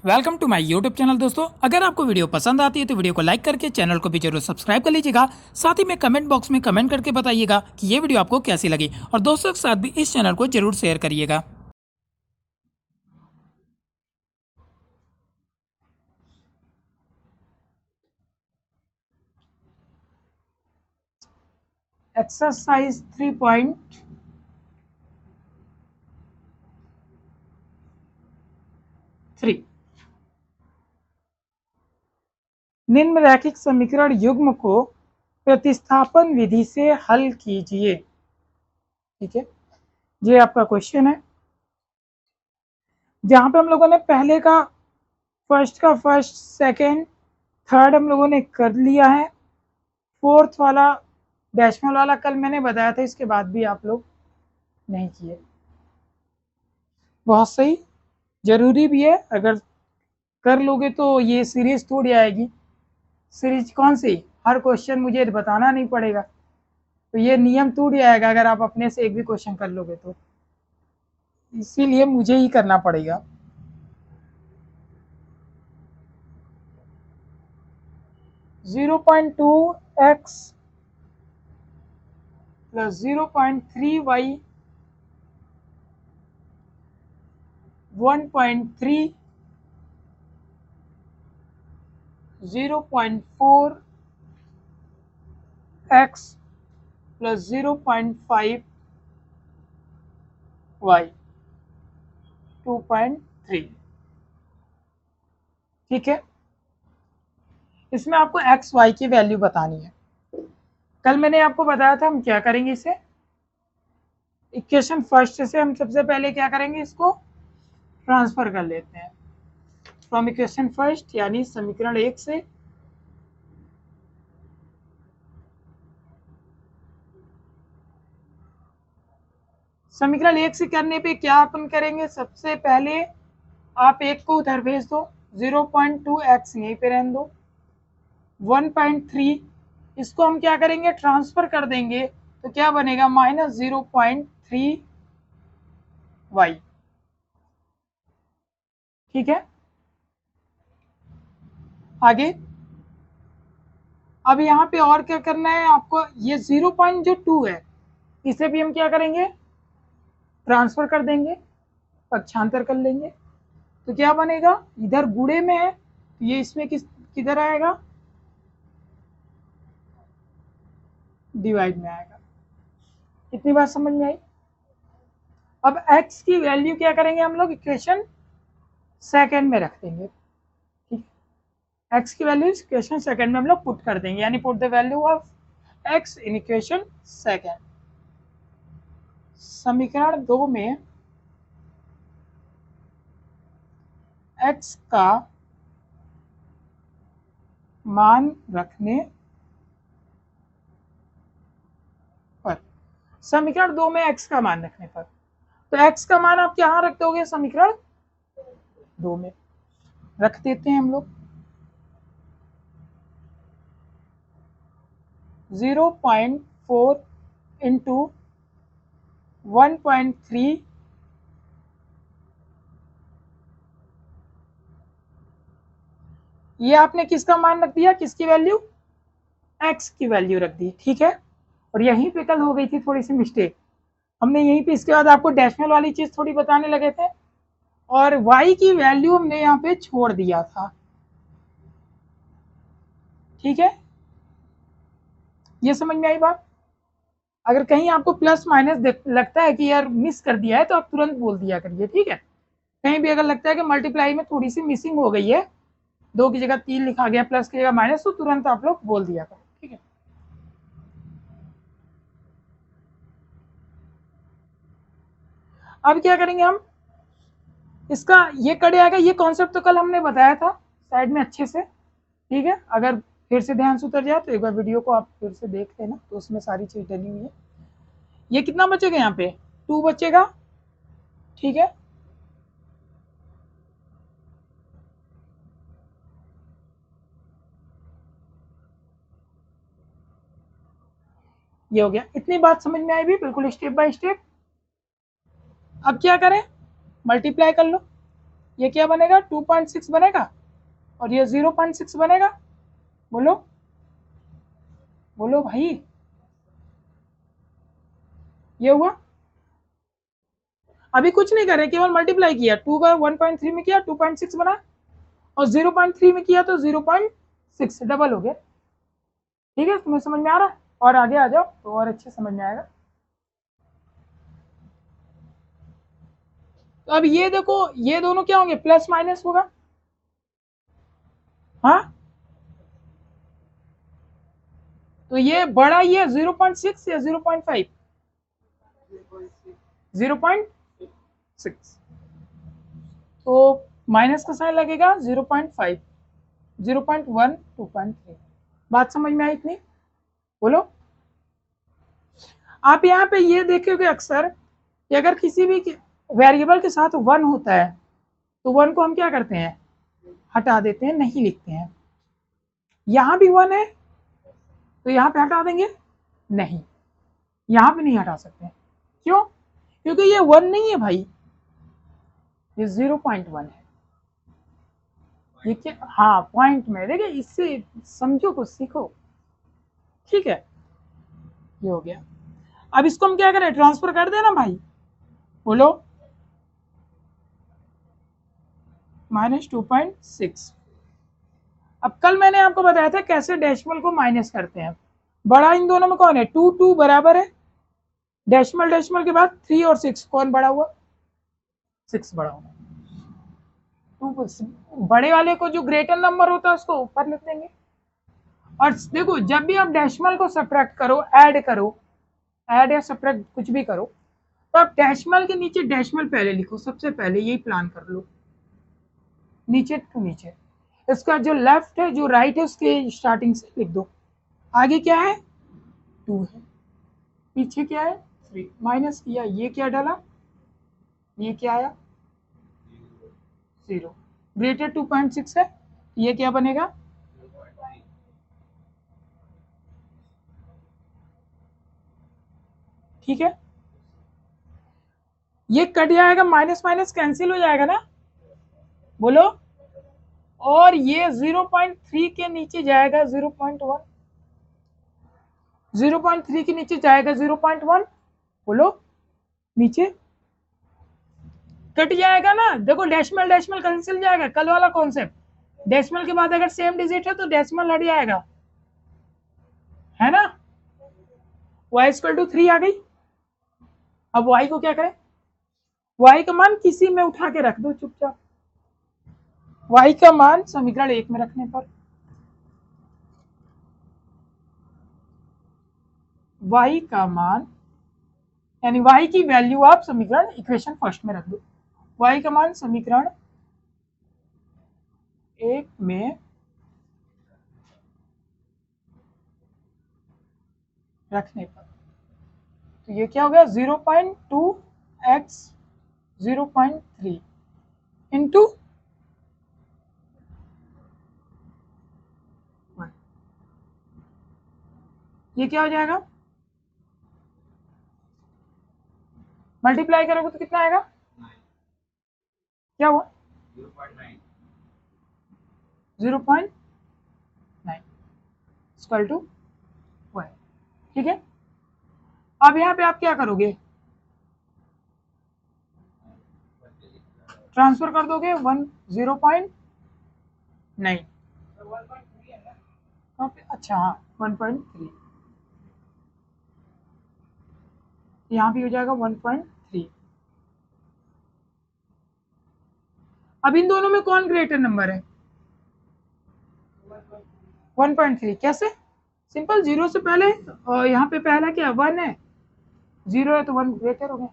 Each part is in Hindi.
Welcome to my YouTube channel. दोस्तों, अगर आपको वीडियो पसंद आती है तो वीडियो को लाइक करके चैनल को भी जरूर सब्सक्राइब कर लीजिएगा। साथ ही में कमेंट बॉक्स में कमेंट करके बताइएगा कि ये वीडियो आपको कैसी लगी और दोस्तों के साथ भी इस चैनल को जरूर शेयर करिएगा। एक्सरसाइज 3.3 निम्न रैखिक समीकरण युग्म को प्रतिस्थापन विधि से हल कीजिए। ठीक है, ये आपका क्वेश्चन है जहां पे हम लोगों ने पहले का फर्स्ट सेकंड थर्ड हम लोगों ने कर लिया है। फोर्थ वाला डेसिमल वाला कल मैंने बताया था, इसके बाद भी आप लोग नहीं किए। बहुत सही, जरूरी भी है। अगर कर लोगे तो ये सीरीज थोड़ी आएगी। सीरीज कौन सी? हर क्वेश्चन मुझे बताना नहीं पड़ेगा, तो ये नियम टूट जाएगा अगर आप अपने से एक भी क्वेश्चन कर लोगे तो, इसीलिए मुझे ही करना पड़ेगा। Zero point two x plus 0.3y 1.3 0.4 x plus 0.5 y 2.3। ठीक है, इसमें आपको एक्स वाई की वैल्यू बतानी है। कल मैंने आपको बताया था हम क्या करेंगे इसे। इक्वेशन फर्स्ट से हम सबसे पहले क्या करेंगे, इसको ट्रांसफर कर लेते हैं फ्रॉम इक्वेशन फर्स्ट, यानी समीकरण 1 से समीकरण 1 से करने पे क्या अपन करेंगे, सबसे पहले आप एक को उधर भेज दो, 0.2x यहीं पे रहने दो, 1.3 इसको हम क्या करेंगे, ट्रांसफर कर देंगे, तो क्या बनेगा -0.3y। ठीक है, आगे अब यहाँ पे और क्या करना है आपको, ये 0.2 है इसे भी हम क्या करेंगे, ट्रांसफर कर देंगे, पक्षांतर कर लेंगे, तो क्या बनेगा, इधर गुणे में है तो ये इसमें किधर आएगा, डिवाइड में आएगा। इतनी बात समझ में आई। अब x की वैल्यू क्या करेंगे हम लोग, इक्वेशन सेकंड में रख देंगे। ठीक, x की वैल्यू इक्वेशन सेकंड में हम लोग पुट कर देंगे, यानी put the value of x in equation second. समीकरण 2 में x का मान रखने पर, समीकरण 2 में x का मान रखने पर, तो x का मान आप कहाँ रख दोगे, समीकरण 2 में रख देते हैं हम लोग। 0.4 इंटू 1.3 ये आपने किसका मान रख दिया, किसकी वैल्यू, x की वैल्यू रख दी। ठीक है, और यहीं पे कल हो गई थी थोड़ी सी मिस्टेक, हमने यहीं पे इसके बाद आपको डेसिमल वाली चीज थोड़ी बताने लगे थे और y की वैल्यू हमने यहाँ पे छोड़ दिया था। ठीक है, ये समझ में आई बात। अगर कहीं आपको प्लस माइनस लगता है कि यार मिस कर दिया है तो आप तुरंत बोल दिया करिए। ठीक है, कहीं भी अगर लगता है कि मल्टीप्लाई में थोड़ी सी मिसिंग हो गई है, 2 की जगह 3 लिखा गया, प्लस की जगह माइनस, तो तुरंत आप लोग बोल दिया करो। ठीक है, अब क्या करेंगे हम, इसका ये कट आएगा, ये कॉन्सेप्ट तो कल हमने बताया था साइड में अच्छे से। ठीक है, अगर फिर से ध्यान से उतर जाए तो एक बार वीडियो को आप फिर से देख लेना, तो उसमें सारी चीज डली हुई है। ये कितना बचेगा, यहाँ पे 2 बचेगा। ठीक है, ये हो गया। इतनी बात समझ में आई भी, बिल्कुल स्टेप बाय स्टेप। अब क्या करें, मल्टीप्लाई कर लो, ये क्या बनेगा 2.6 बनेगा और ये 0.6 बनेगा। बोलो बोलो भाई, ये हुआ। अभी कुछ नहीं करे, केवल मल्टीप्लाई किया, 2 का 1.3 में किया 2.6 बना और 0.3 में किया तो 0.6 डबल हो गया। ठीक है, तुम्हें समझ में आ रहा है? और आगे आ जाओ तो और अच्छे समझ में आएगा। तो अब ये देखो, ये दोनों क्या होंगे, प्लस माइनस होगा। हाँ, तो ये बड़ा, ये 0.6 या 0.5? 0.6। तो माइनस का साइन लगेगा 0.5, 0.1, 2.3। बात समझ में आई इतनी? बोलो। आप यहाँ पे ये देखोगे अक्सर कि अगर किसी भी वेरिएबल के साथ 1 होता है तो 1 को हम क्या करते हैं, हटा देते हैं, नहीं लिखते हैं। यहाँ भी 1 है तो यहाँ पे हटा देंगे, नहीं, यहाँ पे नहीं हटा सकते। क्यों? क्योंकि ये 1 नहीं है भाई, ये 0.1 है। ये क्या, हाँ पॉइंट में देखिए, इससे समझो, कुछ सीखो। ठीक है, ये हो गया। अब इसको हम क्या करें, ट्रांसफर कर देना भाई। बोलो, -2.6। अब कल मैंने आपको बताया था कैसे डेसिमल को माइनस करते हैं। बड़ा इन दोनों में कौन है, 2 2 बराबर है, डेसिमल डेसिमल के बाद 3 और 6 कौन बड़ा हुआ, 6 बड़ा हुआ। बड़े वाले को जो ग्रेटर नंबर होता है उसको ऊपर लिख देंगे। और देखो, जब भी आप डेसिमल को सब्ट्रैक्ट करो, ऐड या सब्ट्रैक्ट कुछ भी करो, तो आप डेसिमल के नीचे डेसिमल पहले लिखो, सबसे पहले यही प्लान कर लो, नीचे टू नीचे। इसका जो लेफ्ट है जो राइट है उसके स्टार्टिंग से लिख दो। आगे क्या है, 2 है, पीछे क्या है 3, माइनस किया, ये क्या डाला, ये क्या आया 0, ग्रेटर 2.6 है, ये क्या बनेगा, ठीक है। ये कट जाएगा, माइनस माइनस कैंसिल हो जाएगा ना, बोलो। और ये 0.3 के नीचे जाएगा 0.1, 0.3 के नीचे जाएगा 0.1, बोलो, नीचे कट जाएगा ना। देखो, डेसिमल डेसिमल कैंसिल जाएगा, कल वाला कॉन्सेप्ट। डेसिमल के बाद अगर सेम डिजिट है तो डेसिमल हट जाएगा, है ना। y=3 आ गई। अब y को क्या करें, y का मान किसी में उठा के रख दो चुपचाप। y का मान समीकरण 1 में रखने पर y का मान, यानी y की वैल्यू आप समीकरण इक्वेशन फर्स्ट में रख दो। y का मान समीकरण 1 में रखने पर, तो ये क्या हो गया, 0.2x 0.3 इंटू 1, ये क्या हो जाएगा, मल्टीप्लाई करोगे तो कितना आएगा, क्या हुआ 0.9 इक्वल टू 1। ठीक है, अब यहाँ पे आप क्या करोगे, ट्रांसफर कर दोगे 0.9, अच्छा हाँ 1.3, यहाँ भी हो जाएगा 1.3। अब इन दोनों में कौन ग्रेटर नंबर है, 1.3। कैसे, सिंपल, 0 से पहले, और यहाँ पे पहला क्या 1 है, 0 है तो 1 ग्रेटर हो गया।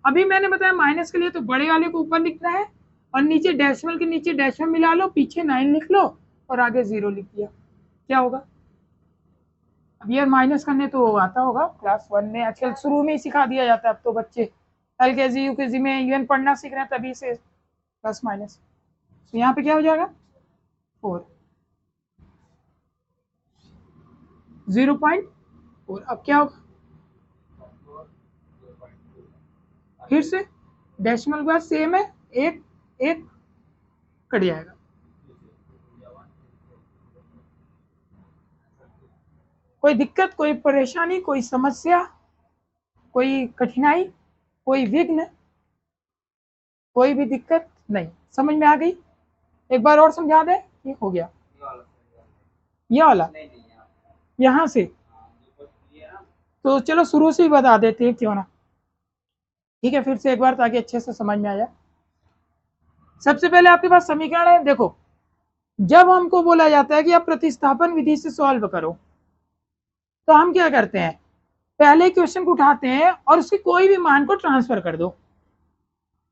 अभी मैंने बताया माइनस के लिए तो बड़े वाले को ऊपर लिखना है और नीचे डेसिमल के नीचे डेसिमल मिला लो, पीछे 9 लिख लो और आगे 0 लिख दिया, क्या होगा। अब यार माइनस करने तो आता होगा, क्लास 1 में आजकल शुरू में ही सिखा दिया जाता है। अब तो बच्चे LKG UKG में यूएन पढ़ना सीख रहे हैं तभी से प्लस माइनस। तो यहाँ पे क्या हो जाएगा 4, 0.4। अब क्या होगा, फिर से डेसिमल के बाद सेम है, एक एक कट जाएगा। कोई दिक्कत, कोई परेशानी, कोई समस्या, कोई कठिनाई, कोई विघ्न, कोई भी दिक्कत नहीं? समझ में आ गई? एक बार और समझा दे। ये हो गया, ये वाला यहाँ से। तो चलो शुरू से ही बता देते हैं क्यों ना, ठीक है, फिर से एक बार ताकि अच्छे से समझ में आ जाए। सबसे पहले आपके पास समीकरण है, देखो जब हमको बोला जाता है कि आप प्रतिस्थापन विधि से सॉल्व करो, तो हम क्या करते हैं, पहले क्वेश्चन को उठाते हैं और उसके कोई भी मान को ट्रांसफर कर दो।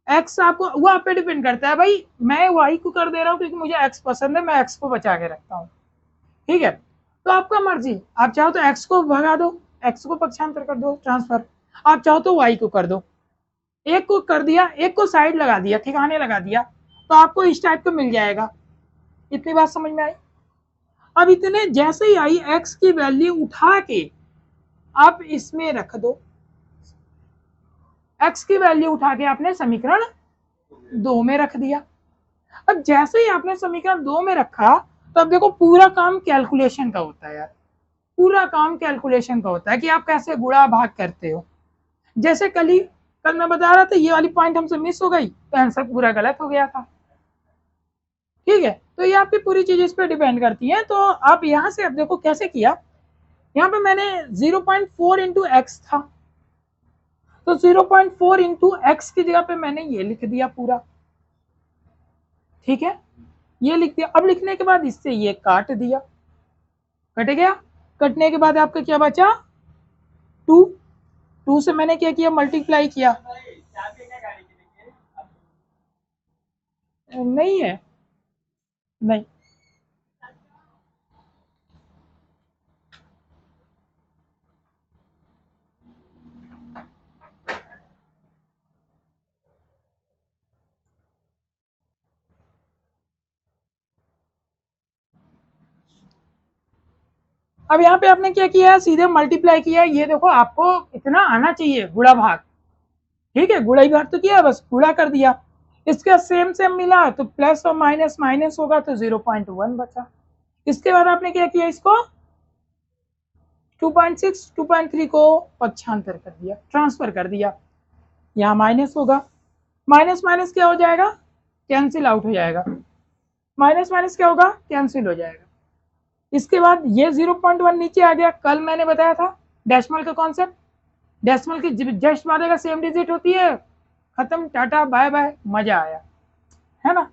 एक्स आपको, वो आप पे डिपेंड करता है भाई, मैं वाई को कर दे रहा हूँ क्योंकि मुझे एक्स पसंद है, मैं एक्स को बचा के रखता हूँ, ठीक है। तो आपका मर्जी, आप चाहो तो एक्स को भगा दो, एक्स को पक्षांतर कर दो ट्रांसफर, आप चाहो तो वाई को कर दो। एक को कर दिया, एक को साइड लगा दिया, ठिकाने लगा दिया, तो आपको इस टाइप का मिल जाएगा। इतनी बात समझ में आई? अब इतने जैसे ही आई, एक्स की वैल्यू उठा के आप इसमें रख दो, एक्स की वैल्यू उठा के आपने समीकरण 2 में रख दिया। अब जैसे ही आपने समीकरण 2 में रखा, तो अब देखो पूरा काम कैलकुलेशन का होता है यार, पूरा काम कैलकुलेशन का होता है कि आप कैसे गुणा भाग करते हो। जैसे कल मैं बता रहा था, ये वाली पॉइंट हमसे मिस हो गई तो आंसर पूरा गलत हो गया था, ठीक है। तो ये आपकी पूरी चीज इस पर डिपेंड करती है। तो आप यहाँ से अब देखो कैसे किया, यहाँ पे मैंने 0.4 इंटू एक्स था, तो 0.4 इंटू एक्स की जगह पे मैंने ये लिख दिया पूरा, ठीक है, ये लिख दिया। अब लिखने के बाद इससे ये काट दिया, कट गया। कटने के बाद आपका क्या बचा, 2, 2 से मैंने क्या किया, मल्टीप्लाई किया, नहीं है, नहीं, अब यहाँ पे आपने क्या किया है, सीधे मल्टीप्लाई किया। ये देखो आपको इतना आना चाहिए गुणा भाग, ठीक है, गुणा ही भाग तो किया, बस गुणा कर दिया। इसका सेम सेम मिला तो प्लस और माइनस माइनस होगा तो 0.1 बचा। इसके बाद आपने क्या किया, इसको 2.6 2.3 को पक्षांतर कर दिया, ट्रांसफर कर दिया, यहाँ माइनस होगा, माइनस माइनस क्या हो जाएगा, कैंसिल आउट हो जाएगा, माइनस माइनस क्या होगा, कैंसिल हो जाएगा। इसके बाद ये 0.1 नीचे आ गया। कल मैंने बताया था डेसिमल का कॉन्सेप्ट, डेसिमल की जस्ट बाद अगर सेम डिजिट होती है, खत्म, टाटा बाय बाय, मजा आया, है ना।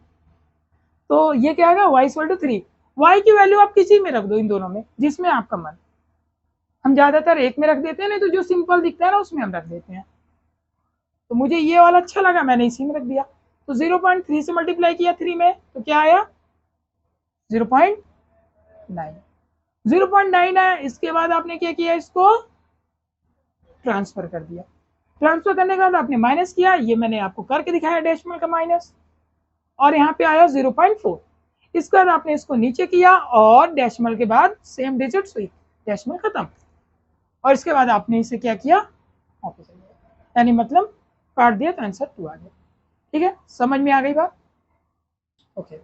तो ये क्या आएगा, y इक्वल टू 3। y की वैल्यू आप किसी में रख दो, इन दोनों में जिसमें आपका मन, हम ज्यादातर एक में रख देते हैं, नहीं तो जो सिंपल दिखता है ना उसमें हम रख देते हैं। तो मुझे ये वाला अच्छा लगा, मैंने इसी में रख दिया। तो 0.3 से मल्टीप्लाई किया 3 में, तो क्या आया, 0.9, 0.9 है। इसके बाद आपने क्या किया, इसको ट्रांसफर कर दिया। ट्रांसफर करने के बाद आपने माइनस किया, ये मैंने आपको करके दिखाया डेसिमल का माइनस, और यहाँ पे आया 0.4। इसके बाद आपने इसको नीचे किया और डेसिमल के बाद सेम डिजिट हुई, डेसिमल खत्म। और इसके बाद आपने इसे क्या किया, वापस यानी मतलब काट दिया तो आंसर 2 आ गया, ठीक है। समझ में आ गई बात? ओके।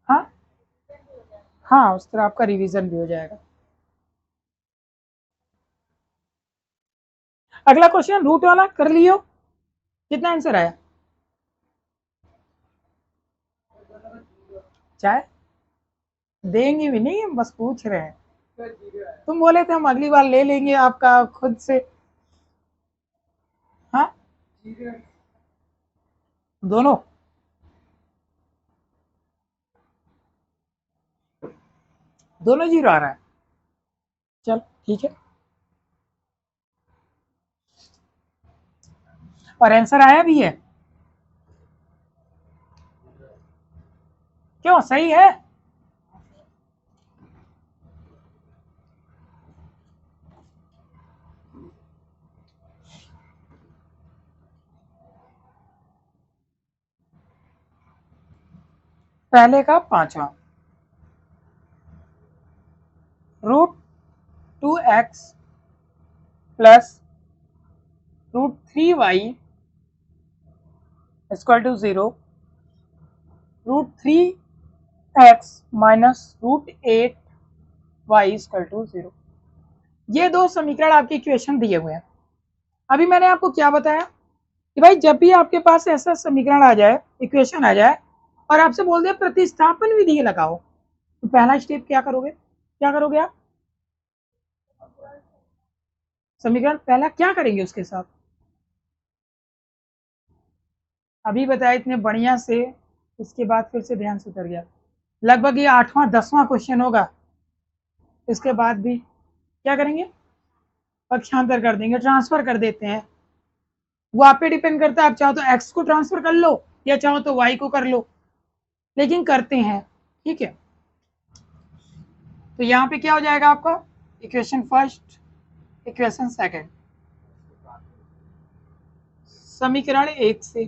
हाँ हाँ, उस तरह आपका रिवीजन भी हो जाएगा। अगला क्वेश्चन रूट वाला कर लियो, कितना आंसर आया, चाहे देंगे भी नहीं, हम बस पूछ रहे हैं। तुम बोले थे हम अगली बार ले लेंगे आपका खुद से, हाँ, दोनों, दोनों जीरो आ रहा है, चल ठीक है। और आंसर आया भी है, क्यों, सही है। पहले का 5वां, root 2 x plus √3y equal to 0, √3x minus √8y equal to 0। ये दो समीकरण आपके इक्वेशन दिए हुए हैं। अभी मैंने आपको क्या बताया कि भाई जब भी आपके पास ऐसा समीकरण आ जाए, इक्वेशन आ जाए और आपसे बोल दे प्रतिस्थापन विधि लगाओ, तो पहला स्टेप क्या करोगे, क्या करोगे आप? समीकरण पहला क्या करेंगे उसके साथ? अभी बताया इतने बढ़िया से, इसके बाद फिर से ध्यान से उतर गया। लगभग ये 8वां 10वां क्वेश्चन होगा। इसके बाद भी क्या करेंगे? पक्षांतर कर देंगे, ट्रांसफर कर देते हैं। वो आप पे डिपेंड करता है, आप चाहो तो x को ट्रांसफर कर लो या चाहो तो y को कर लो, लेकिन करते हैं, ठीक है। तो यहाँ पे क्या हो जाएगा आपका? इक्वेशन फर्स्ट, इक्वेशन सेकंड, समीकरण 1 से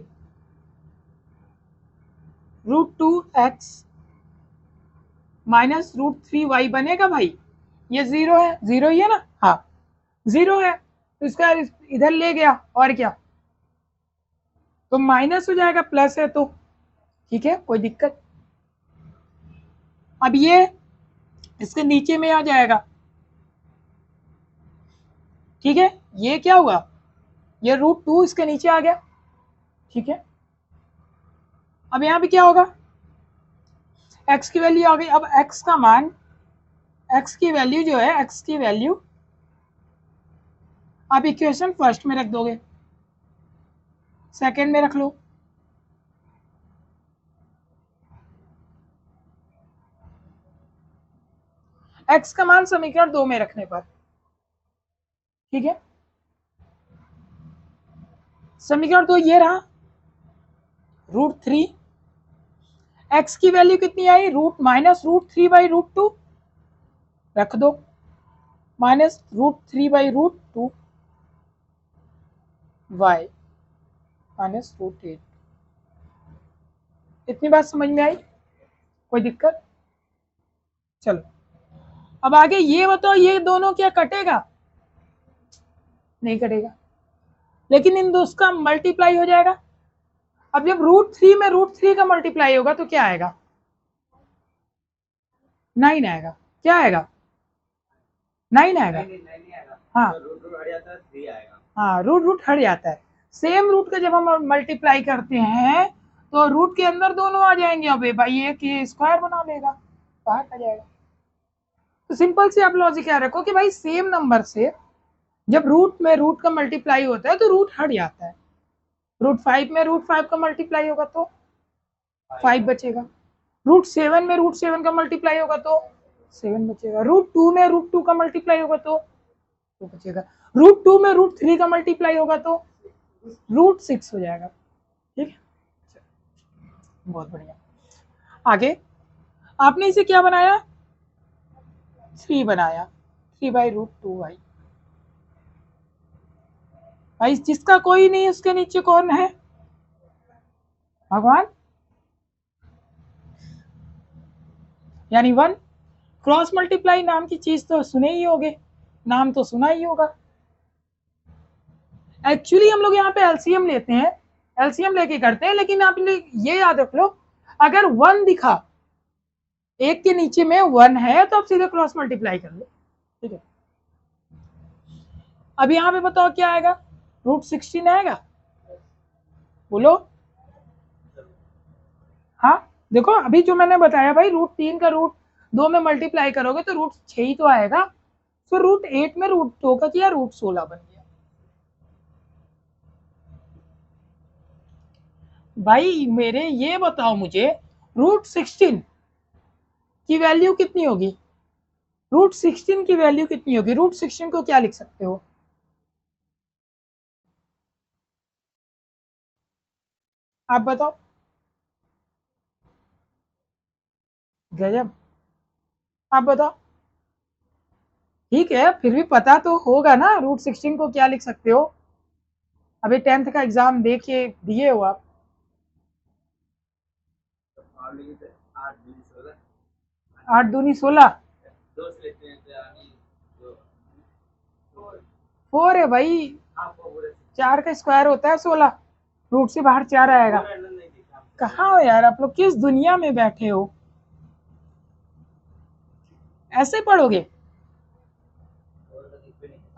√2x माइनस √3y बनेगा भाई। ये 0 है, 0 ही है ना? हाँ 0 है, तो इसका इधर ले गया और क्या, तो माइनस हो जाएगा, प्लस है तो ठीक है, कोई दिक्कत। अब ये इसके नीचे में आ जाएगा, ठीक है। ये क्या हुआ, ये √2 इसके नीचे आ गया, ठीक है। अब यहाँ पे क्या होगा, x की वैल्यू आ गई। अब x का मान, x की वैल्यू जो है, x की वैल्यू आप इक्वेशन फर्स्ट में रख दोगे, सेकंड में रख लो, x का मान समीकरण 2 में रखने पर, ठीक है। समीकरण 2 ये रहा, √3, x की वैल्यू कितनी आई, -√3/√2 रख दो, -√3/√2 y -√8। इतनी बात समझ में आई, कोई दिक्कत? चलो अब आगे ये बताओ, ये दोनों क्या कटेगा? नहीं कटेगा, लेकिन इन दो का मल्टीप्लाई हो जाएगा। अब जब √3 में √3 का मल्टीप्लाई होगा तो क्या आएगा? 9 आएगा। क्या आएगा? 9 आएगा। हाँ हाँ, रूट हट जाता है। सेम रूट का जब हम मल्टीप्लाई करते हैं तो रूट के अंदर दोनों आ जाएंगे। अबे भाई एक ये स्क्वायर बना लेगा, बाहर आ जाएगा। तो सिंपल से आप लॉजिक क्या रखो कि भाई सेम नंबर से जब रूट में रूट का मल्टीप्लाई होता है तो रूट हट जाता है। √5 में √5 का मल्टीप्लाई होगा तो 5 बचेगा, √7 में √7 का मल्टीप्लाई होगा तो 7 बचेगा, √2 में √2 का मल्टीप्लाई होगा तो 2 बचेगा, √2 में √3 का मल्टीप्लाई होगा तो √6 हो जाएगा, ठीक है। बहुत बढ़िया। आगे आपने इसे क्या बनाया, 3 बनाया, 3/√2y। भाई जिसका कोई नहीं उसके नीचे कौन है, भगवान, यानी 1। क्रॉस मल्टीप्लाई नाम की चीज तो सुने ही होगे, नाम तो सुना ही होगा। एक्चुअली हम लोग यहाँ पे एलसीएम लेते हैं, एलसीएम लेके करते हैं, लेकिन आप ये याद रख लो, अगर 1 दिखा, एक के नीचे में 1 है तो आप सीधे क्रॉस मल्टीप्लाई कर लो, ठीक है। अब यहाँ पे बताओ क्या आएगा, √16 आएगा, बोलो। हाँ देखो अभी जो मैंने बताया भाई, √3 का √2 में मल्टीप्लाई करोगे तो √6 ही तो आएगा। तो √8 में √2 का किया, √16 बन गया। भाई मेरे ये बताओ मुझे, √16 की वैल्यू कितनी होगी, √16 की वैल्यू कितनी होगी, √16 को क्या लिख सकते हो, आप बताओ। गजब, आप बताओ। ठीक है फिर भी पता तो होगा ना, √16 को क्या लिख सकते हो। अभी 10th का एग्जाम दे के दिए हो आप, 8 दूनी 16, 4 है भाई, 4 का स्क्वायर होता है 16, रूट से बाहर 4 आएगा। कहाँ हो यार आप लोग, किस दुनिया में बैठे हो? ऐसे पढ़ोगे?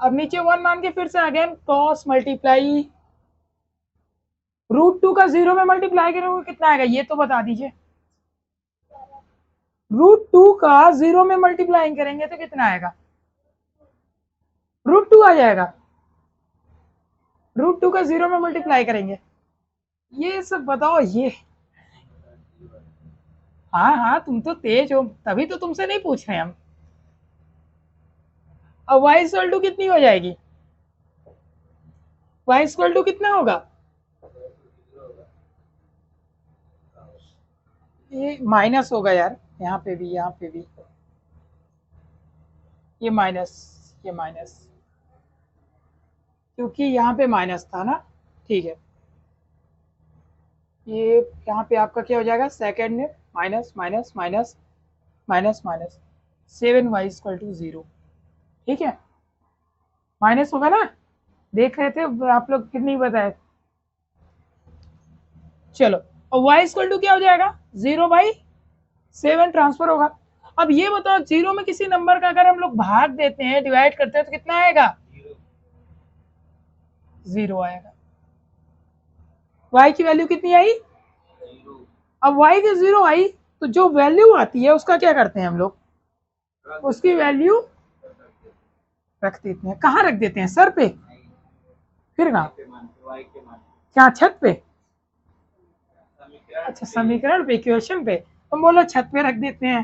अब नीचे 1 मान के फिर से अगेन कॉस मल्टीप्लाई √2 का 0 में मल्टीप्लाई करोगे कितना आएगा ये तो बता दीजिए। √2 का 0 में मल्टीप्लाई करेंगे तो कितना आएगा? √2 आ जाएगा। √2 का 0 में मल्टीप्लाई करेंगे, ये सब बताओ ये। हाँ हाँ तुम तो तेज हो, तभी तो तुमसे नहीं पूछ रहे हम। अब y इक्वल टू कितनी हो जाएगी? y इक्वल टू कितना होगा? ये माइनस होगा यार, यहाँ पे भी, यहाँ पे भी ये माइनस, ये माइनस, क्योंकि यहाँ पे माइनस था ना। ठीक है, ये यहाँ पे आपका क्या हो जाएगा? सेकेंड में minus minus minus minus minus 7y equal to 0। ठीक है, माइनस होगा ना, देख रहे थे आप लोग कितनी बताए। चलो, और y इक्वल टू क्या हो जाएगा? 0/7 ट्रांसफर होगा। अब ये बताओ, 0 में किसी नंबर का अगर हम लोग भाग देते हैं, डिवाइड करते हैं तो कितना आएगा? 0 आएगा। y की वैल्यू कितनी आई? अब y की 0 आई तो जो वैल्यू आती है उसका क्या करते हैं हम लोग? उसकी वैल्यू रख देते हैं। कहाँ रख देते हैं? सर पे? फिर कहाँ? क्या छत पे? अच्छा, समीकरण पे, इक्वेशन पे। तुम बोलो छत पे रख देते हैं,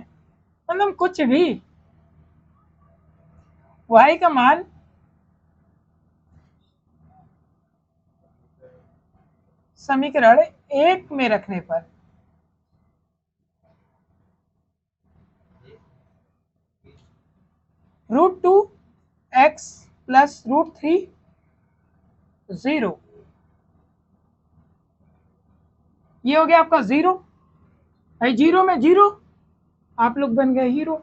मतलब कुछ भी। y का मान समीकरण 1 में रखने पर √2x प्लस √3 0, ये हो गया आपका 0। भाई 0 में 0, आप लोग बन गए हीरो।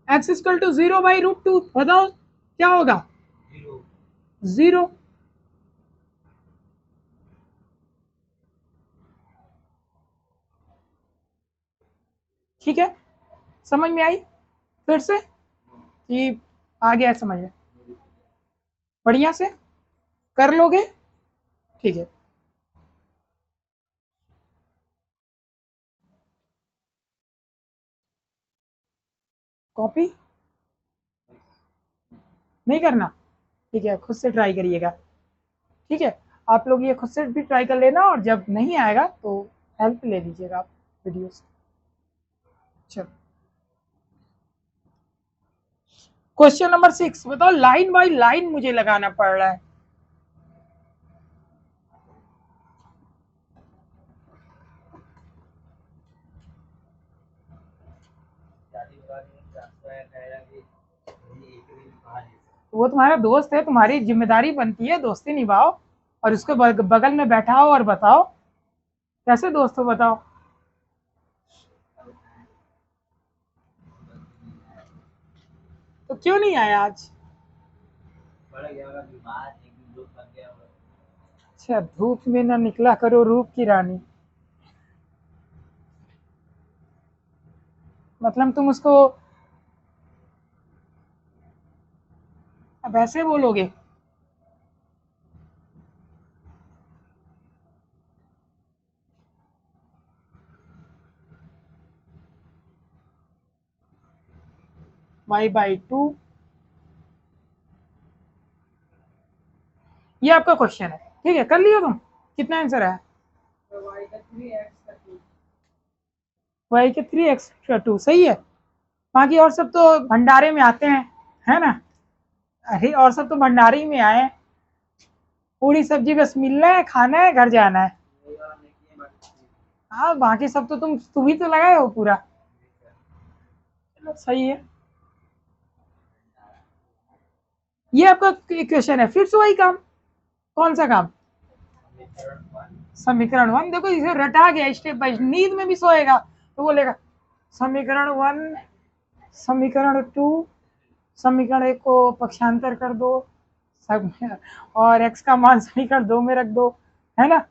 x इक्वल टू 0/√2, बताओ क्या होगा? 0। ठीक है, समझ में आई फिर से कि आ गया समझ में? बढ़िया से कर लोगे? ठीक है, कॉपी नहीं करना? ठीक है, खुद से ट्राई करिएगा। ठीक है, आप लोग ये खुद से भी ट्राई कर लेना, और जब नहीं आएगा तो हेल्प ले लीजिएगा आप वीडियो से। चलो, क्वेश्चन नंबर 6 बताओ, लाइन बाय लाइन मुझे लगाना पड़ रहा है। वो तुम्हारा दोस्त है, तुम्हारी जिम्मेदारी बनती है दोस्ती निभाओ, और उसको बगल में बैठाओ और बताओ। कैसे दोस्त हो बताओ? तो क्यों नहीं आया आज? अच्छा, धूप में ना निकला करो रूप की रानी, मतलब तुम उसको अब ऐसे बोलोगे? y/2, ये आपका क्वेश्चन है। ठीक है, कर लियो तुम? कितना आंसर है? y के 3x/2 सही है। बाकी और सब तो भंडारे में आते हैं, है ना? अरे और सब तो भंडारे में आए हैं। पूरी सब्जी बस मिलना है, खाना है, घर जाना है। हाँ, बाकी सब तो तुम ही तो लगाए हो पूरा। चलो सही है, ये आपका इक्वेशन है। फिर से वही काम, कौन सा काम? समीकरण 1। देखो इसे रटा गया स्टेप बाय, नींद में भी सोएगा तो बोलेगा समीकरण 1, समीकरण 2, समीकरण एक को पक्षांतर कर दो सब में, और x का मान समीकरण 2 में रख दो, है ना।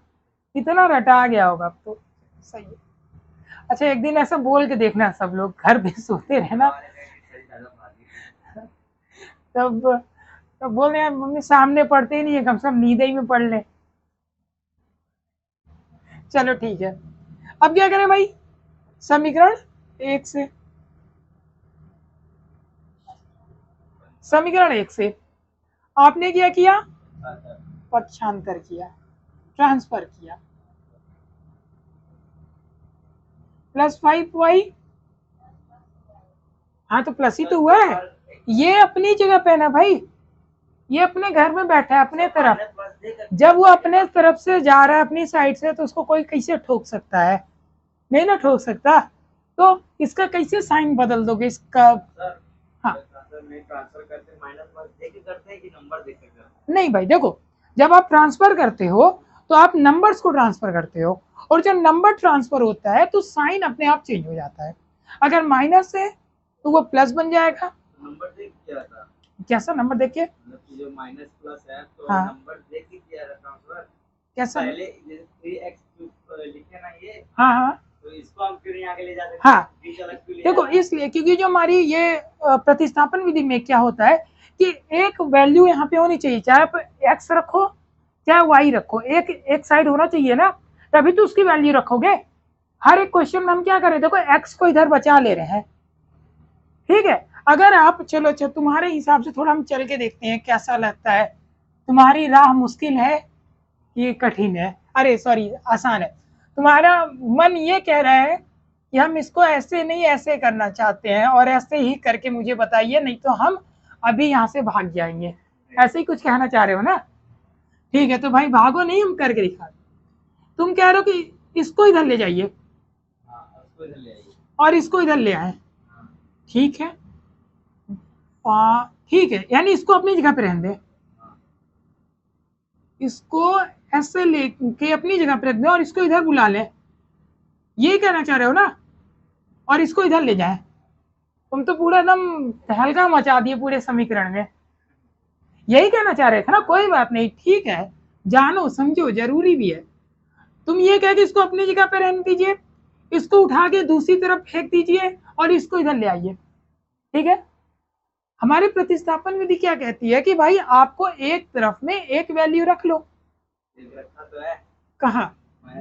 इतना रटा गया होगा अब तो। सही है। अच्छा एक दिन ऐसा बोल के देखना, सब लोग घर पे सोते रहना, तब बोल रहे हैं मम्मी सामने पढ़ते ही नहीं है, कम से कम नींद ही में पढ़ ले। चलो ठीक है, अब क्या करें भाई, समीकरण एक से, समीकरण एक से आपने क्या किया, पक्षांतर किया, ट्रांसफर किया, प्लस 5y, हाँ तो प्लस ही तो हुआ है, ये अपनी जगह पे ना भाई, ये अपने घर में बैठा है अपने तरफ, जब वो अपने तरफ से जा रहा है अपनी साइड से, तो उसको कोई कैसे ठोक सकता है, नहीं ना ठोक सकता। तो इसका कैसे साइन बदल दोगे इसका, हाँ ट्रांसफर करते माइनस प्लस देके करते हैं कि नंबर देके करते हैं? नहीं भाई देखो, जब आप ट्रांसफर करते हो तो आप नंबर्स को ट्रांसफर करते हो, और जब नंबर ट्रांसफर होता है तो साइन अपने आप चेंज हो जाता है। अगर माइनस है तो वो प्लस बन जाएगा। नंबर देख किया था, कैसा नंबर देख के, मतलब कि जो माइनस प्लस है तो हाँ। नंबर देख के किया था ट्रांसफर। कैसा, पहले 3x लिखे ना ये, हाँ हाँ तो इसको हम क्यों नहीं आगे ले जाते? हाँ बीच अलग क्यों ले देखो, जाते हैं? इसलिए क्योंकि जो हमारी ये प्रतिस्थापन विधि में क्या होता है कि एक वैल्यू यहाँ पे होनी चाहिए, चाहे आप x रखो चाहे y रखो, एक साइड होना चाहिए ना, तभी तो उसकी वैल्यू रखोगे। हर एक क्वेश्चन में हम क्या करें, देखो x को इधर बचा ले रहे हैं, ठीक है। अगर आप चलो तुम्हारे हिसाब से थोड़ा हम चल के देखते हैं कैसा लगता है, तुम्हारी राह मुश्किल है ये कठिन है, अरे सॉरी आसान है, तुम्हारा मन ये कह रहा है कि हम इसको ऐसे नहीं ऐसे करना चाहते हैं, और ऐसे ही करके मुझे बताइए, नहीं तो हम अभी यहाँ से भाग जाएंगे, ऐसे ही कुछ कहना चाह रहे हो ना। ठीक है, तो भाई भागो नहीं, हम करके दिखा, तुम कह रहे हो कि इसको इधर ले जाइए हाँ, उसको इधर ले आइए और इसको इधर ले आए, ठीक है, ठीक है, यानी इसको अपनी जगह पे रहने दे, इसको ऐसे लेके अपनी जगह पे रख दे और इसको इधर बुला ले, ये कहना चाह रहे हो ना, और इसको इधर ले जाए। तुम तो पूरा एकदम तहलका मचा दिए पूरे समीकरण में, यही कहना चाह रहे थे ना, कोई बात नहीं, ठीक है, जानो समझो जरूरी भी है। तुम ये कह के इसको अपनी जगह पे रहने दीजिए, इसको उठा के दूसरी तरफ फेंक दीजिए और इसको इधर ले आइए, ठीक है। हमारी प्रतिस्थापन विधि क्या कहती है कि भाई आपको एक तरफ में एक वैल्यू रख लो, एक रखा तो है कहा,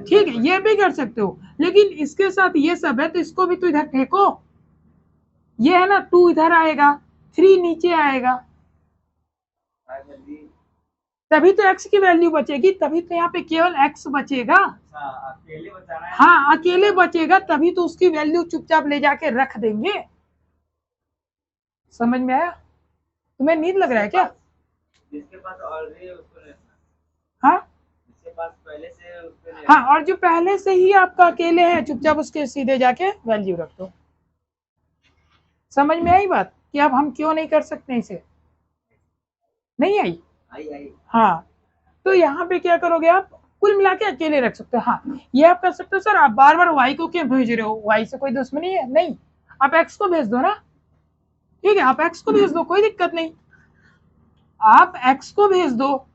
ठीक है, ये भी कर सकते हो, लेकिन इसके साथ ये सब है तो इसको भी तो इधर फेंको, ये है ना 2 इधर आएगा, 3 नीचे आएगा, तभी तो x की वैल्यू बचेगी, तभी तो यहाँ पे केवल x बचेगा। अच्छा, अकेले बचाना है। हाँ अकेले बचेगा, तभी तो उसकी वैल्यू चुपचाप ले जाके रख देंगे। समझ में आया? तुम्हें नींद लग रहा है क्या? जिसके पास ऑलरेडी उसको लेना, हाँ जिसके पास पहले से उसको लेना। हाँ, और जो पहले से ही आपका अकेले है, चुपचाप उसके सीधे जाके वैल्यू रख दो। समझ में आई बात कि अब हम क्यों नहीं कर सकते इसे? नहीं आई? आई। हाँ, तो यहाँ पे क्या करोगे आप, कुल मिला के अकेले रख सकते हो। हाँ ये आप कर सकते हो, सर आप बार बार y को क्यों भेज रहे हो, y से कोई दुश्मनी है? नहीं, आप x को भेज दो ना, ठीक है, आप x को भेज दो, कोई दिक्कत नहीं, आप x को भेज दो,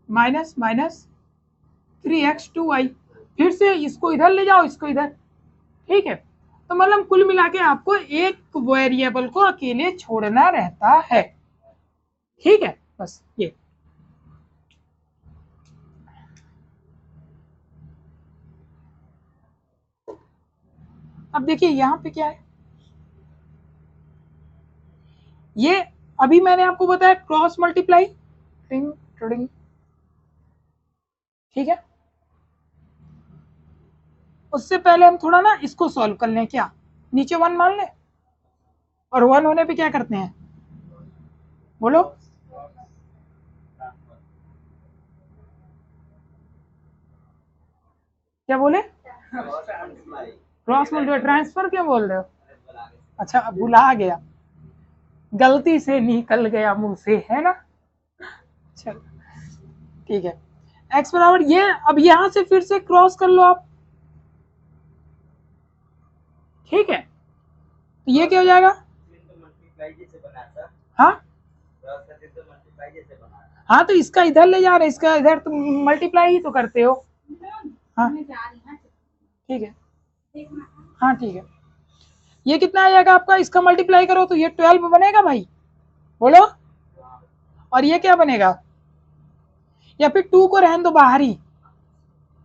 माइनस माइनस 3x2y, फिर से इसको इधर ले जाओ, इसको इधर, ठीक है। तो मतलब कुल मिला के आपको एक वेरिएबल को अकेले छोड़ना रहता है, ठीक है, बस ये। अब देखिए यहाँ पे क्या है, ये अभी मैंने आपको बताया क्रॉस मल्टीप्लाई, टिंग टिंग, ठीक है। उससे पहले हम थोड़ा ना इसको सॉल्व कर लें, क्या नीचे 1 मान लें, और 1 होने पे क्या करते हैं, बोलो, क्या बोले, क्रॉस मल्टीप्लाई, ट्रांसफर क्यों बोल रहे हो? अच्छा अब भुला गया, गलती से निकल गया मुंह से, है ना। चलो ठीक है, x बराबर ये, अब यहां से फिर से क्रॉस कर लो आप, ठीक है, तो ये क्या हो जाएगा? तो मल्टीप्लाई जैसे बना था, हाँ क्रॉस करते तो मल्टीप्लाई जैसे बना। हाँ, तो इसका इधर ले जा रहे हैं, इसका इधर तुम मल्टीप्लाई ही तो करते हो। हाँ ठीक है, हाँ ठीक है। ये कितना आ जाएगा आपका? इसका मल्टीप्लाई करो तो ये 12 बनेगा भाई, बोलो। और ये क्या बनेगा? या फिर 2 को रहने दो बाहर ही,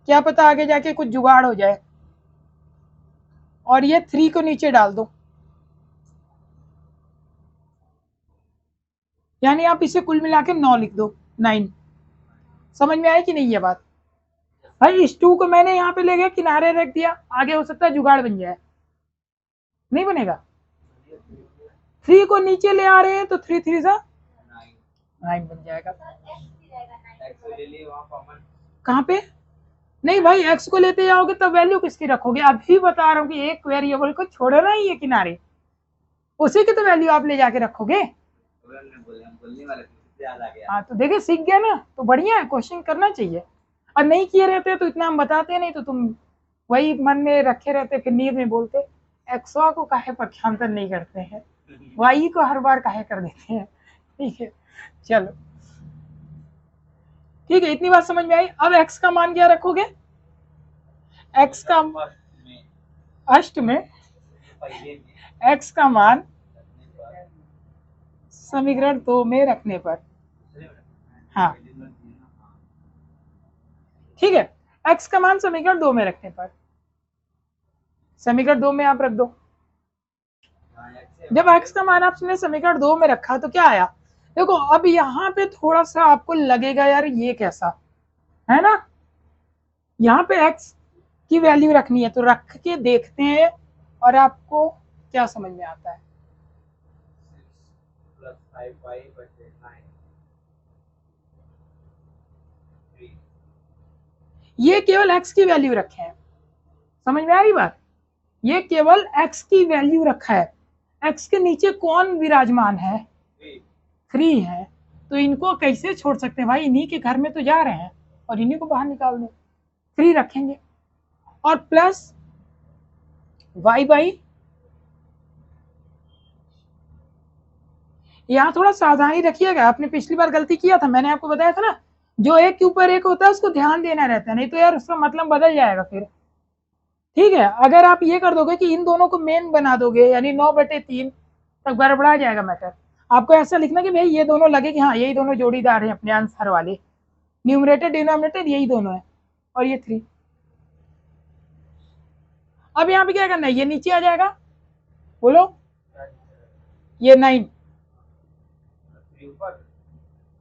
क्या पता आगे जाके कुछ जुगाड़ हो जाए। और ये 3 को नीचे डाल दो, यानी आप इसे कुल मिला के 9 लिख दो, 9। समझ में आई कि नहीं ये बात? भाई इस 2 को मैंने यहाँ पे ले गया किनारे रख दिया, आगे हो सकता है जुगाड़ बन जाए। नहीं बनेगा? 3 को नीचे ले आ रहे हैं तो 3 3 सा 9 बन जाएगा। ले लिए वहाँ कॉमन। कहाँ पे? नहीं भाई, एक्स को लेते जाओगे तब वैल्यू किसकी रखोगे? अभी बता रहा हूँ कि एक वेरिएबल को छोड़ना ही है किनारे, उसी की तो वैल्यू आप ले जाके रखोगे। बोलने वाले थे, याद आ गया। हाँ तो देखिए, सीख गया ना, तो बढ़िया है, क्वेश्चन करना चाहिए। और नहीं किए रहते तो इतना हम बताते नहीं, तो तुम वही मन में रखे रहते, फिर नींद में बोलते एक्सवा को काहे पक्षांतर नहीं करते हैं, वाई को हर बार काहे कर देते हैं। ठीक है, चलो ठीक है, इतनी बात समझ में आई। अब एक्स का मान क्या रखोगे? एक्स का अष्ट में पहले में एक्स का मान समीकरण 2 में रखने पर, हाँ ठीक है, एक्स का मान समीकरण 2 में रखने पर, समीकरण 2 में आप रख दो। जब एक्स का मान आपने समीकरण 2 में रखा तो क्या आया? देखो अब यहाँ पे थोड़ा सा आपको लगेगा यार ये कैसा है ना, यहाँ पे एक्स की वैल्यू रखनी है, तो रख के देखते हैं और आपको क्या समझ में आता है। प्लस 5y बटे 9 ये केवल एक्स की वैल्यू रखे हैं, समझ में आ रही बात? ये केवल एक्स की वैल्यू रखा है, एक्स के नीचे कौन विराजमान है? 3 है। तो इनको कैसे छोड़ सकते हैं भाई? इन्हीं के घर में तो जा रहे हैं और इन्हीं को बाहर निकाल दें, 3 रखेंगे और प्लस वाई बाई, यहाँ थोड़ा सावधानी रखिएगा, आपने पिछली बार गलती किया था, मैंने आपको बताया था ना, जो एक के ऊपर एक होता है उसको ध्यान देना रहता है, नहीं तो यार उसका मतलब बदल जाएगा फिर। ठीक है, अगर आप ये कर दोगे कि इन दोनों को मेन बना दोगे, यानी 9/3, तब गड़बड़ा जाएगा मैटर। आपको ऐसा लिखना कि भाई ये दोनों लगे कि हाँ यही दोनों जोड़ीदार हैं अपने आंसर वाले, न्यूमरेटर डिनोमिनेटर यही दोनों है, और ये 3। अब यहाँ पे क्या करना है? ये नीचे आ जाएगा, बोलो, ये 9, ऊपर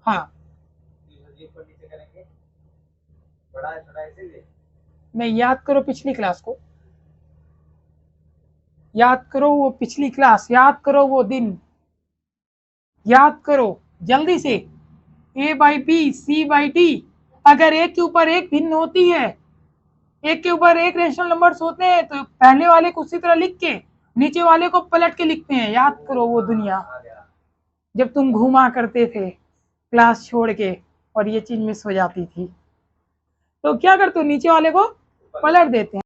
हाँ ऊपर नीचे करेंगे, बड़ा है थोड़ा इसीलिए। नहीं, याद करो पिछली क्लास को, याद करो वो पिछली क्लास, याद करो वो दिन, याद करो जल्दी से। A by B, C by D, अगर एक के ऊपर एक भिन्न होती है, एक के ऊपर एक रेशनल नंबर्स होते हैं, तो पहले वाले को उसी तरह लिख के नीचे वाले को पलट के लिखते हैं। याद करो वो दुनिया, जब तुम घूमा करते थे क्लास छोड़ के और ये चीज मिस हो जाती थी, तो क्या करते हो? नीचे वाले को पलट देते हैं।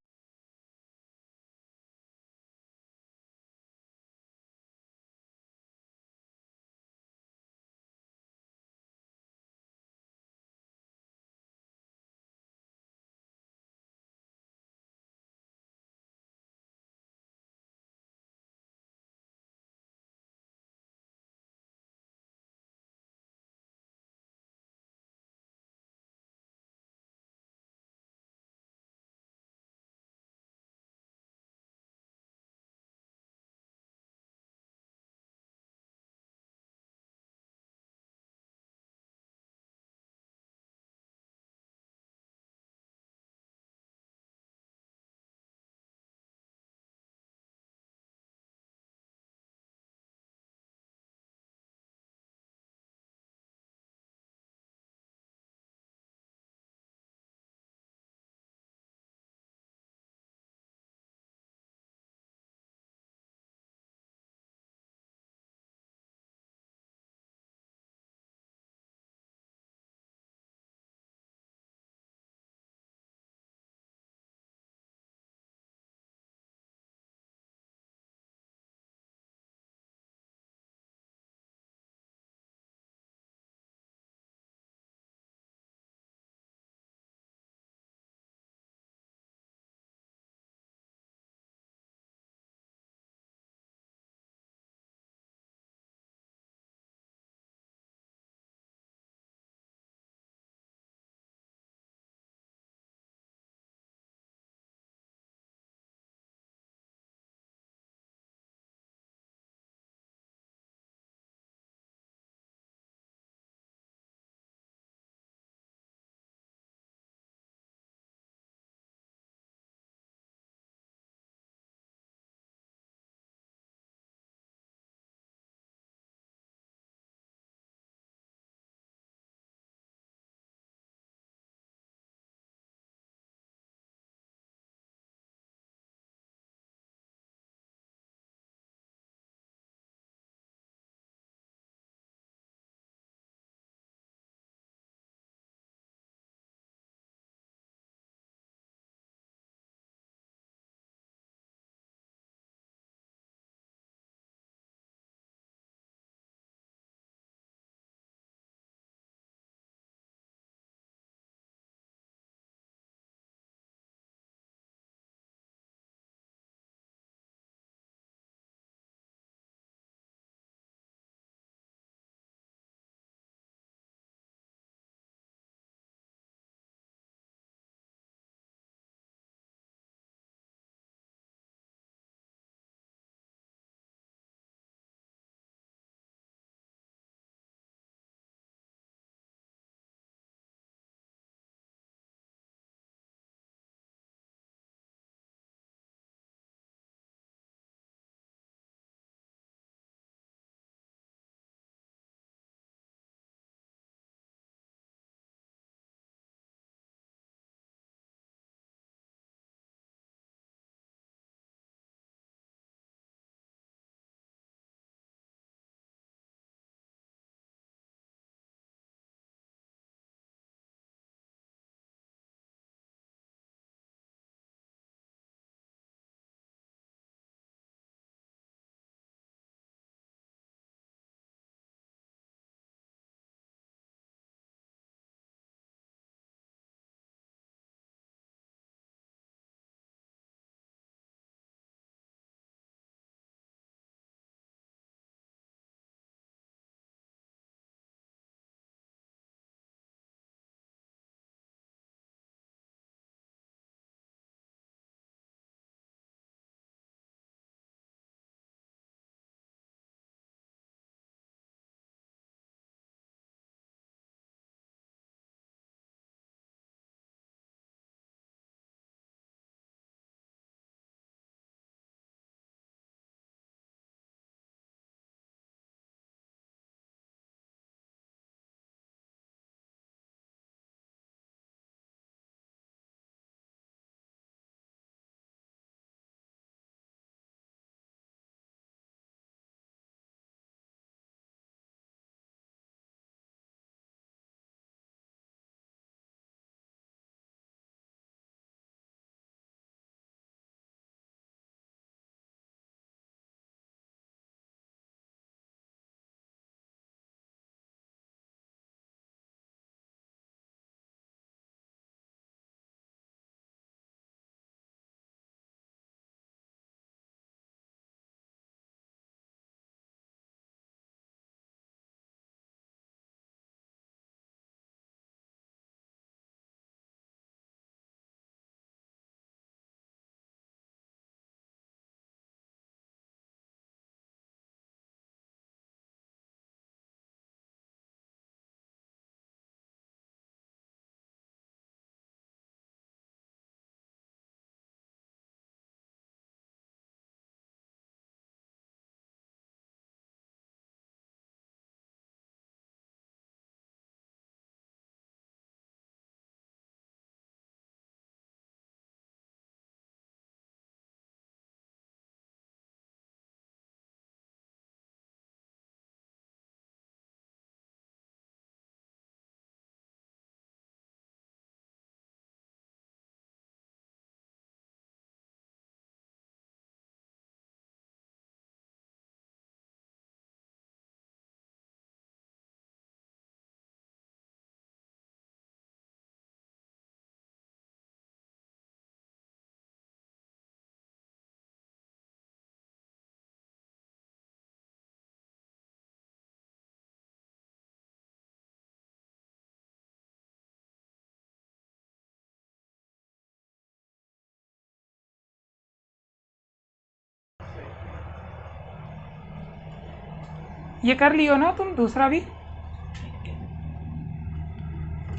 ये कर लियो ना तुम दूसरा भी।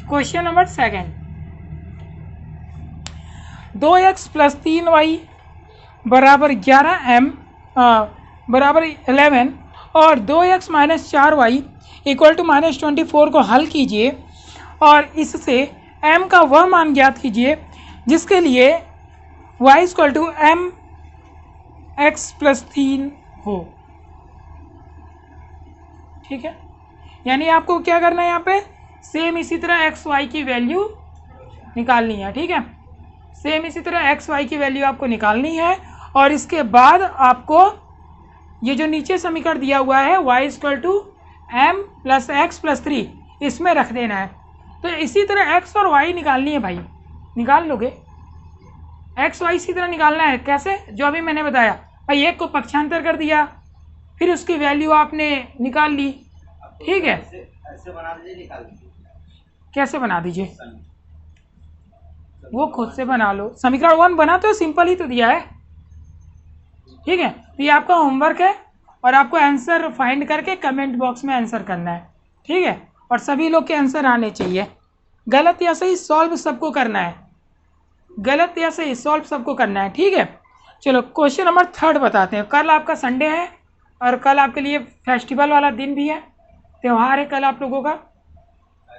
Question number 2, 2x plus 3y बराबर 11m बराबर 11 और 2x minus 4y equal to minus 24 को हल कीजिए और इससे m का वह मान ज्ञात कीजिए जिसके लिए y equal to m x plus 3 हो। ठीक है, यानी आपको क्या करना है यहाँ पे, सेम इसी तरह एक्स वाई की वैल्यू निकालनी है। ठीक है, सेम इसी तरह एक्स वाई की वैल्यू आपको निकालनी है और इसके बाद आपको ये जो नीचे समीकरण दिया हुआ है y equal to M plus X plus 3 इसमें रख देना है। तो इसी तरह x और y निकालनी है भाई, निकाल लोगे। x y इसी तरह निकालना है। कैसे, जो अभी मैंने बताया भाई, एक को पक्षांतर कर दिया फिर उसकी वैल्यू आपने निकाल ली। ठीक है, ऐसे बना दीजिए, निकाल दीजिए। कैसे बना दीजिए, वो खुद से बना लो। समीकरण 1 बना तो सिंपल ही तो दिया है। ठीक है, तो ये आपका होमवर्क है और आपको आंसर फाइंड करके कमेंट बॉक्स में आंसर करना है। ठीक है, और सभी लोग के आंसर आने चाहिए। गलत या सही सॉल्व सबको करना है, गलत या सही सॉल्व सबको करना है। ठीक है, चलो क्वेश्चन नंबर 3 बताते हैं। कल आपका संडे है और कल आपके लिए फेस्टिवल वाला दिन भी है, त्यौहार है कल आप लोगों का।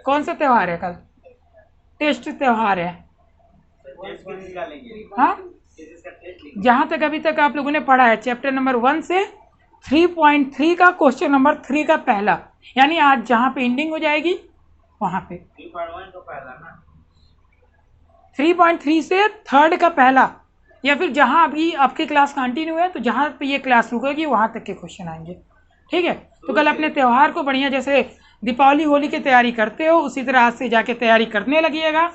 कौन सा त्यौहार है कल? टेस्ट त्यौहार है। हाँ, जहाँ तक अभी तक आप लोगों ने पढ़ा है चैप्टर नंबर 1 से 3.3 का क्वेश्चन नंबर 3 का पहला, यानी आज जहाँ पे एंडिंग हो जाएगी वहाँ पे 3.3 से 3rd का पहला, या फिर जहाँ अभी आपकी क्लास कंटिन्यू है तो जहाँ पे ये क्लास रुकेगी वहाँ तक के क्वेश्चन आएंगे। ठीक है, तो कल अपने त्यौहार को बढ़िया, जैसे दीपावली होली की तैयारी करते हो उसी तरह आज से जाके तैयारी करने लगिएगा।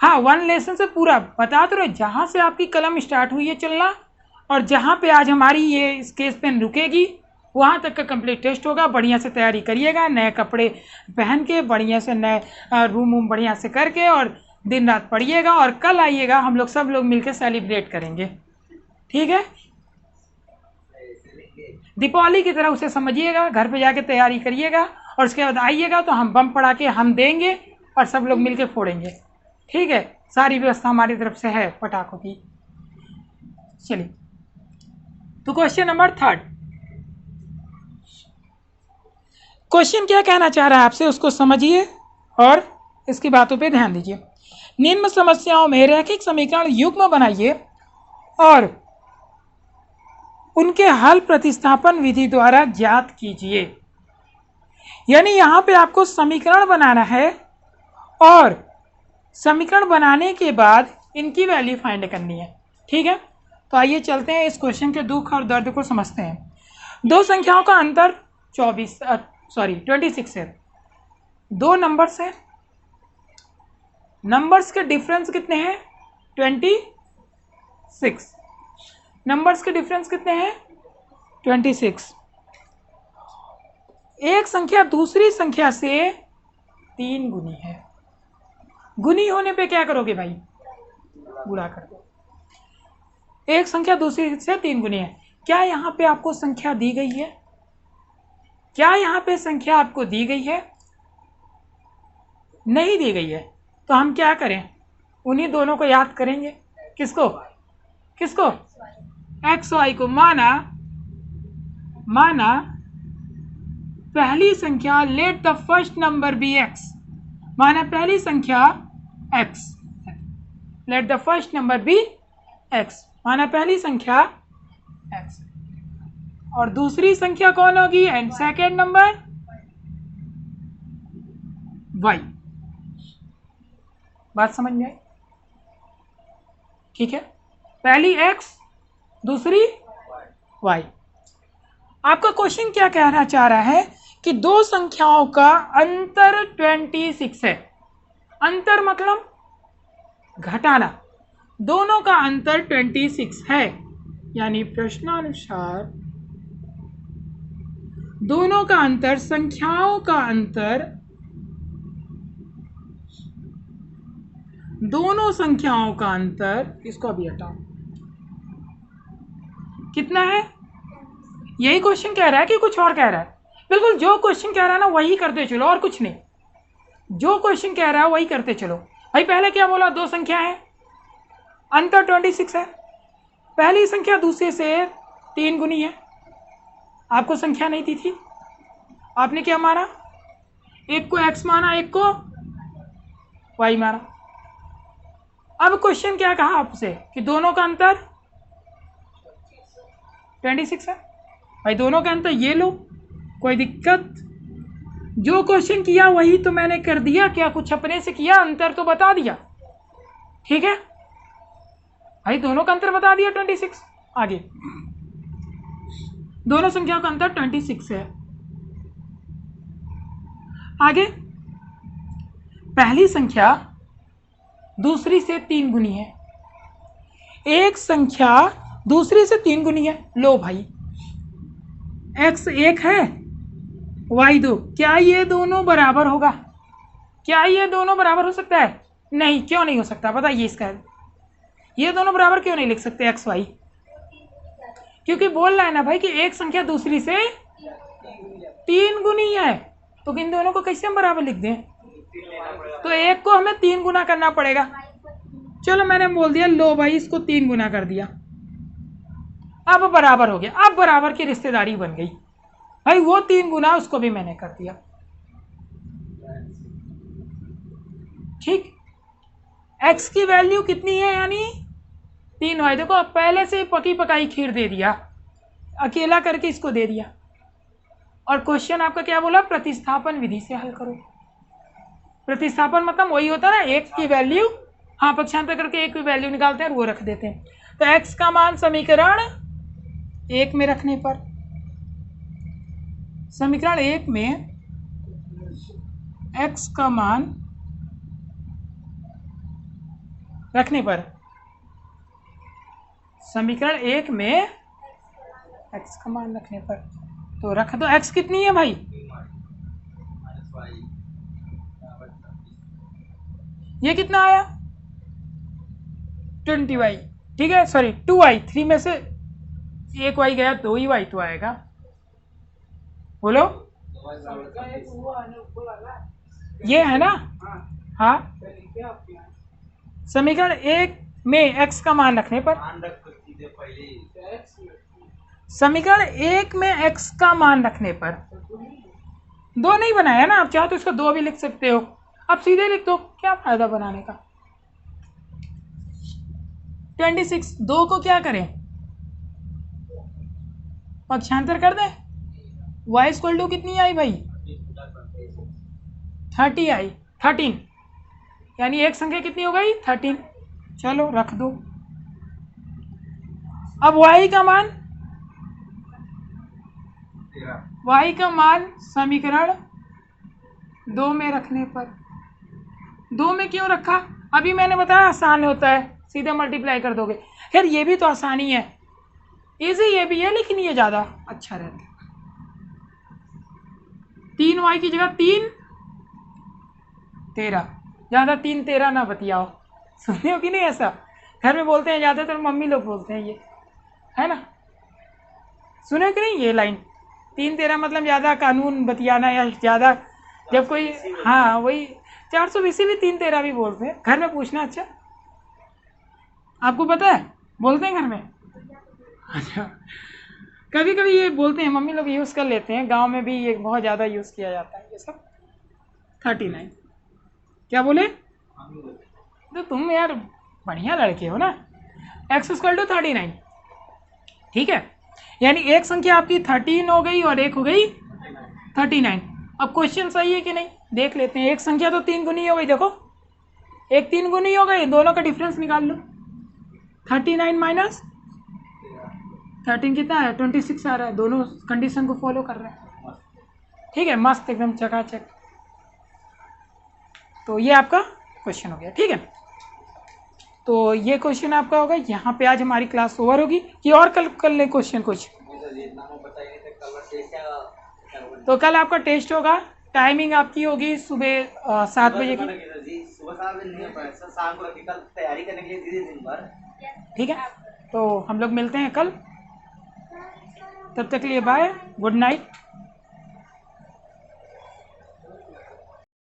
हाँ, 1 लेसन से पूरा बता तो रहे, जहाँ से आपकी कलम स्टार्ट हुई है चलना और जहाँ पे आज हमारी ये स्केच पेन रुकेगी वहाँ तक का कंप्लीट टेस्ट होगा। बढ़िया से तैयारी करिएगा, नए कपड़े पहन के बढ़िया से, नए रूम वूम बढ़िया से करके और दिन रात पढ़िएगा और कल आइएगा, हम लोग सब लोग मिलकर सेलिब्रेट करेंगे। ठीक है, दीपावली की तरह उसे समझिएगा, घर पे जाके तैयारी करिएगा और उसके बाद आइएगा तो हम बम पड़ा के हम देंगे और सब लोग मिलके फोड़ेंगे। ठीक है, सारी व्यवस्था हमारी तरफ से है पटाखों की। चलिए, तो क्वेश्चन नंबर 3, क्वेश्चन क्या कहना चाह रहा है आपसे उसको समझिए और इसकी बातों पे ध्यान दीजिए। निम्न समस्याओं में रैखिक समीकरण युग्म बनाइए और उनके हल प्रतिस्थापन विधि द्वारा ज्ञात कीजिए। यानी यहाँ पे आपको समीकरण बनाना है और समीकरण बनाने के बाद इनकी वैल्यू फाइंड करनी है। ठीक है, तो आइए चलते हैं इस क्वेश्चन के दुख और दर्द को समझते हैं। दो संख्याओं का अंतर 26 है। दो नंबर्स हैं, नंबर्स के डिफरेंस कितने हैं? 26। नंबर्स के डिफरेंस कितने हैं? 26। एक संख्या दूसरी संख्या से 3 गुनी है। गुनी होने पे क्या करोगे भाई? गुणा कर दो। एक संख्या दूसरी से 3 गुनी है। क्या यहाँ पे आपको संख्या दी गई है? क्या यहाँ पे संख्या आपको दी गई है? नहीं दी गई है। तो हम क्या करें? उन्हीं दोनों को याद करेंगे। किसको? किसको? एक्स वाई को। माना पहली संख्या, let the first number be X. माना पहली संख्या x, let the first number be x। माना पहली संख्या x और दूसरी संख्या कौन होगी? And second number y। बात समझ में आई? ठीक है, पहली x, दूसरी y। आपका क्वेश्चन क्या कहना चाह रहा है कि दो संख्याओं का अंतर 26 है। अंतर मतलब घटाना। दोनों का अंतर 26 है, यानी प्रश्नानुसार दोनों का अंतर, संख्याओं का अंतर, दोनों संख्याओं का अंतर, इसको अभी हटाओ, कितना है? यही क्वेश्चन कह रहा है कि कुछ और कह रहा है? बिल्कुल जो क्वेश्चन कह रहा है ना वही करते चलो और कुछ नहीं, जो क्वेश्चन कह रहा है वही करते चलो। भाई पहले क्या बोला, दो संख्या है, अंतर 26 है, पहली संख्या दूसरे से 3 गुनी है। आपको संख्या नहीं दी थी, आपने क्या माना, एक को x माना, एक को y माना। अब क्वेश्चन क्या कहा आपसे कि दोनों का अंतर 26 है। भाई दोनों का अंतर ये लो, कोई दिक्कत? जो क्वेश्चन किया वही तो मैंने कर दिया, क्या कुछ अपने से किया, अंतर तो बता दिया। ठीक है भाई, दोनों का अंतर बता दिया 26। आगे दोनों संख्याओं का अंतर 26 है। आगे पहली संख्या दूसरी से 3 गुनी है, एक संख्या दूसरी से 3 गुनी है। लो भाई x 1 है, y 2, क्या ये दोनों बराबर होगा? क्या ये दोनों बराबर हो सकता है? नहीं, क्यों नहीं हो सकता बताइए इसका? ये दोनों बराबर क्यों नहीं लिख सकते x y? क्योंकि बोल रहा है ना भाई कि एक संख्या दूसरी से 3 गुनी है, तो इन दोनों को कैसे हम बराबर लिख दें? तो एक को हमें 3 गुना करना पड़ेगा। चलो मैंने बोल दिया, लो भाई इसको 3 गुना कर दिया, अब बराबर हो गया। अब बराबर की रिश्तेदारी बन गई भाई, वो 3 गुना उसको भी मैंने कर दिया। ठीक, x की वैल्यू कितनी है, यानी 3y। देखो अब पहले से पकी पकाई खीर दे दिया, अकेला करके इसको दे दिया। और क्वेश्चन आपका क्या बोला, प्रतिस्थापन विधि से हल करो। प्रतिस्थापन मतलब वही होता है ना, एक की वैल्यू, हाँ पक्षांतर करके एक की वैल्यू निकालते हैं और वो रख देते हैं। तो x का मान समीकरण 1 में रखने पर, समीकरण 1 में x का मान रखने पर, समीकरण 1 में x का मान रखने पर, तो रख दो। x कितनी है भाई, ये कितना आया 20y, ठीक है, सॉरी 2y, 3 में से एक y गया, 2 ही y तो आएगा। बोलो ये है ना, हाँ समीकरण 1 में x का मान रखने पर, समीकरण 1 में x का मान रखने पर, 2 नहीं बनाया ना, आप चाहो तो इसको 2 भी लिख सकते हो, अब सीधे लिख दो, क्या फायदा बनाने का। 26, 2 को क्या करें, पक्षांतर कर दें, y इक्वल टू कितनी आई भाई 30 आई, 13, यानी एक संख्या कितनी हो गई 13। चलो रख दो। अब y का मान, y का मान समीकरण 2 में रखने पर, 2 में क्यों रखा, अभी मैंने बताया आसान होता है, सीधे मल्टीप्लाई कर दोगे। खैर ये भी तो आसानी है, इजी ये भी है, लेकिन ये ज़्यादा अच्छा रहता है। 3y की जगह 3 13, ज़्यादा 3 13 ना बतियाओ, सुनते हो कि नहीं? ऐसा घर में बोलते हैं, ज़्यादातर मम्मी लोग बोलते हैं, ये है ना, सुने कि नहीं ये लाइन, 3 13 मतलब ज़्यादा कानून बतियाना, या ज़्यादा जब कोई, हाँ वही 420 भी 3 13 भी बोलते हैं घर में, पूछना। अच्छा आपको पता है बोलते हैं घर में? अच्छा कभी कभी ये बोलते हैं, मम्मी लोग यूज़ कर लेते हैं, गांव में भी ये बहुत ज़्यादा यूज़ किया जाता है ये सब। 39 क्या बोले, तो तुम यार बढ़िया लड़के हो ना। x इक्वल टू 39, ठीक है, यानी एक संख्या आपकी 13 हो गई और एक हो गई 39। अब क्वेश्चन सही है कि नहीं देख लेते हैं। एक संख्या तो 3 गुनी हो गई, देखो एक 3 गुनी हो गई, दोनों का डिफरेंस निकाल लो। 39 माइनस 13 कितना है 26 आ रहा है, दोनों कंडीशन को फॉलो कर रहे हैं, ठीक है, मस्त एकदम चकाचक। तो ये आपका क्वेश्चन हो गया, ठीक है। तो ये क्वेश्चन आपका होगा, यहाँ पे आज हमारी क्लास ओवर होगी कि और कल कर ले क्वेश्चन कुछ। तो कल आपका टेस्ट होगा, टाइमिंग आपकी होगी सुबह 7 बजे की, सुबह 7 बजे नहीं हो पाएगा सर, शाम को कल तैयारी करने के लिए दीजिए दिन भर, ठीक है। तो हम लोग मिलते हैं कल, तब तक के लिए बाय, गुड नाइट।